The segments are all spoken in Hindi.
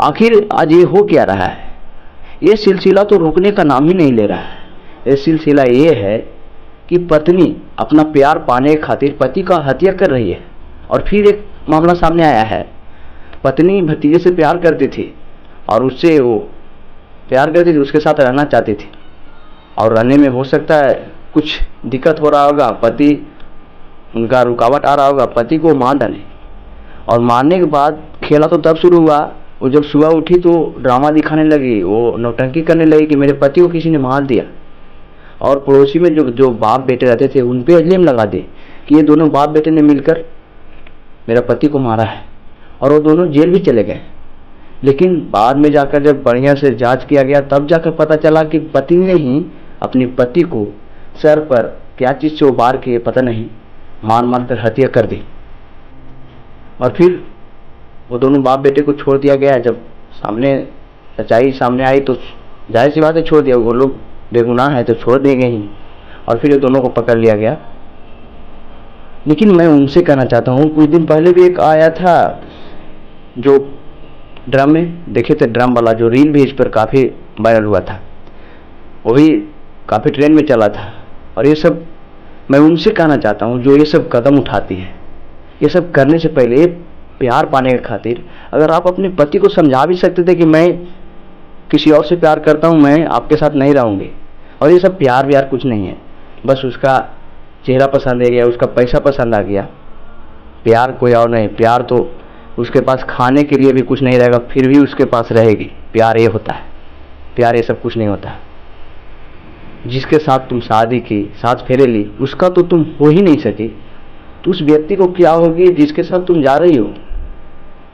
आखिर आज ये हो क्या रहा है? ये सिलसिला तो रुकने का नाम ही नहीं ले रहा है। ये सिलसिला ये है कि पत्नी अपना प्यार पाने खातिर पति का हत्या कर रही है। और फिर एक मामला सामने आया है, पत्नी भतीजे से प्यार करती थी और उससे वो प्यार करती थी, उसके साथ रहना चाहती थी, और रहने में हो सकता है कुछ दिक्कत हो रहा होगा, पति उनका रुकावट आ रहा होगा, पति को मार डाले। और मारने के बाद खेला तो तब शुरू हुआ, वो जब सुबह उठी तो ड्रामा दिखाने लगी, वो नौटंकी करने लगी कि मेरे पति को किसी ने मार दिया। और पड़ोसी में जो जो बाप बेटे रहते थे उन पे इल्जाम लगा दे कि ये दोनों बाप बेटे ने मिलकर मेरा पति को मारा है, और वो दोनों जेल भी चले गए। लेकिन बाद में जाकर जब बढ़िया से जांच किया गया तब जाकर पता चला कि पति ने ही अपनी पति को सर पर क्या चीज़ से उबार के पता नहीं मार मार कर हत्या कर दी। और फिर वो दोनों बाप बेटे को छोड़ दिया गया। जब सामने सच्चाई सामने आई तो जाहिर सी बात है छोड़ दिया, वो लोग बेगुनाह है तो छोड़ देंगे ही। और फिर ये दोनों को पकड़ लिया गया। लेकिन मैं उनसे कहना चाहता हूँ, कुछ दिन पहले भी एक आया था जो ड्रम में देखे थे, ड्रम वाला जो रील भी इस पर काफ़ी वायरल हुआ था, वो भी काफ़ी ट्रेंड में चला था। और ये सब मैं उनसे कहना चाहता हूँ जो ये सब कदम उठाती है, ये सब करने से पहले प्यार पाने के खातिर अगर आप अपने पति को समझा भी सकते थे कि मैं किसी और से प्यार करता हूँ, मैं आपके साथ नहीं रहूँगी। और ये सब प्यार व्यार कुछ नहीं है, बस उसका चेहरा पसंद आ गया, उसका पैसा पसंद आ गया, प्यार कोई और नहीं। प्यार तो उसके पास खाने के लिए भी कुछ नहीं रहेगा फिर भी उसके पास रहेगी, प्यार ये होता है। प्यार ये सब कुछ नहीं होता है। जिसके साथ तुम शादी की, साथ फेरे ली, उसका तो तुम हो ही नहीं सकी, तो उस व्यक्ति को क्या होगी जिसके साथ तुम जा रही हो।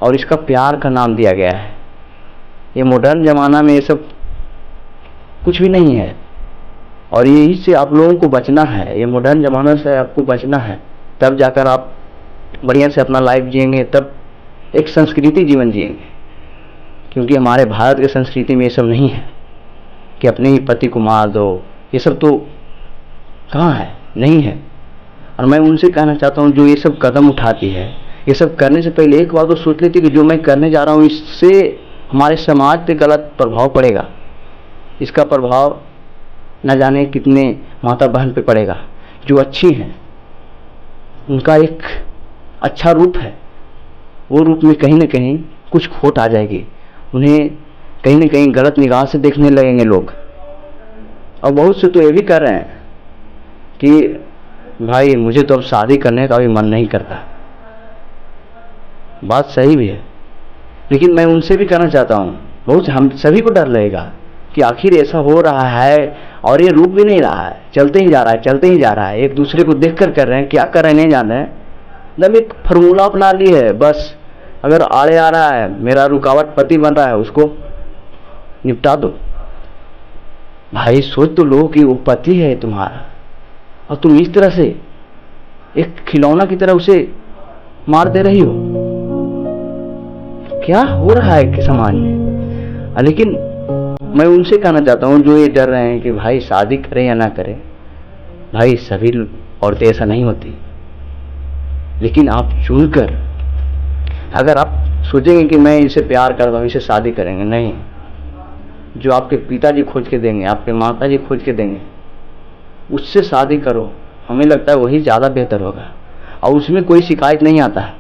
और इसका प्यार का नाम दिया गया है। ये मॉडर्न ज़माना में ये सब कुछ भी नहीं है, और यही से आप लोगों को बचना है। ये मॉडर्न ज़माना से आपको बचना है, तब जाकर आप बढ़िया से अपना लाइफ जिएंगे, तब एक संस्कृति जीवन जिएंगे। क्योंकि हमारे भारत के संस्कृति में ये सब नहीं है कि अपने ही पति को मार दो, ये सब तो कहाँ है, नहीं है। और मैं उनसे कहना चाहता हूँ जो ये सब कदम उठाती है, ये सब करने से पहले एक बार तो सोच लेती कि जो मैं करने जा रहा हूँ इससे हमारे समाज पे गलत प्रभाव पड़ेगा। इसका प्रभाव न जाने कितने माता बहन पे पड़ेगा जो अच्छी हैं, उनका एक अच्छा रूप है, वो रूप में कहीं ना कहीं कुछ खोट आ जाएगी, उन्हें कहीं ना कहीं गलत निगाह से देखने लगेंगे लोग। और बहुत से तो ये भी कर रहे हैं कि भाई मुझे तो अब शादी करने का भी मन नहीं करता। बात सही भी है, लेकिन मैं उनसे भी कहना चाहता हूँ, बहुत हम सभी को डर लगेगा कि आखिर ऐसा हो रहा है और ये रुक भी नहीं रहा है, चलते ही जा रहा है, चलते ही जा रहा है। एक दूसरे को देख कर रहे हैं, क्या कर रहे हैं नहीं जान रहे हैं, मतलब एक फार्मूला अपना ली है बस। अगर आड़े आ रहा है, मेरा रुकावट पति बन रहा है, उसको निपटा दो। भाई सोच तो लो कि वो पति है तुम्हारा, और तुम इस तरह से एक खिलौना की तरह उसे मार दे रही हो। क्या हो रहा है कि समाज में। लेकिन मैं उनसे कहना चाहता हूँ जो ये डर रहे हैं कि भाई शादी करें या ना करें, भाई सभी औरतें ऐसा नहीं होती। लेकिन आप चुनकर अगर आप सोचेंगे कि मैं इसे प्यार करता हूँ, इसे शादी करेंगे, नहीं, जो आपके पिताजी खोज के देंगे, आपके माताजी खोज के देंगे, उससे शादी करो। हमें लगता है वही ज़्यादा बेहतर होगा, और उसमें कोई शिकायत नहीं आता है।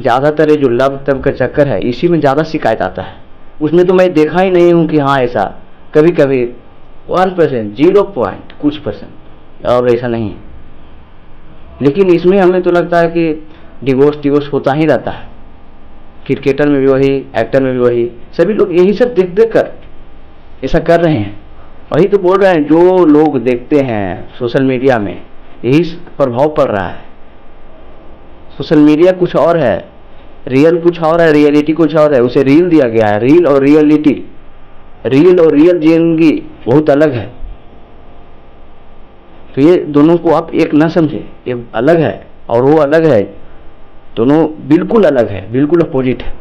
ज़्यादातर ये जो लव तब का चक्कर है, इसी में ज़्यादा शिकायत आता है। उसमें तो मैं देखा ही नहीं हूँ कि हाँ ऐसा, कभी कभी 1%, 0 कुछ %, और ऐसा नहीं है। लेकिन इसमें हमें तो लगता है कि डिवोर्स होता ही रहता है। क्रिकेटर में भी वही, एक्टर में भी वही, सभी लोग यही सब देख देख कर ऐसा कर रहे हैं। वही तो बोल रहे हैं, जो लोग देखते हैं सोशल मीडिया में, यही प्रभाव पड़ रहा है। सोशल मीडिया कुछ और है, रियल कुछ और है, रियलिटी कुछ और है। उसे रील दिया गया है, रील और रियलिटी, रील और रियल जिंदगी बहुत अलग है। तो ये दोनों को आप एक ना समझे, ये अलग है और वो अलग है, दोनों बिल्कुल अलग है, बिल्कुल अपोजिट है।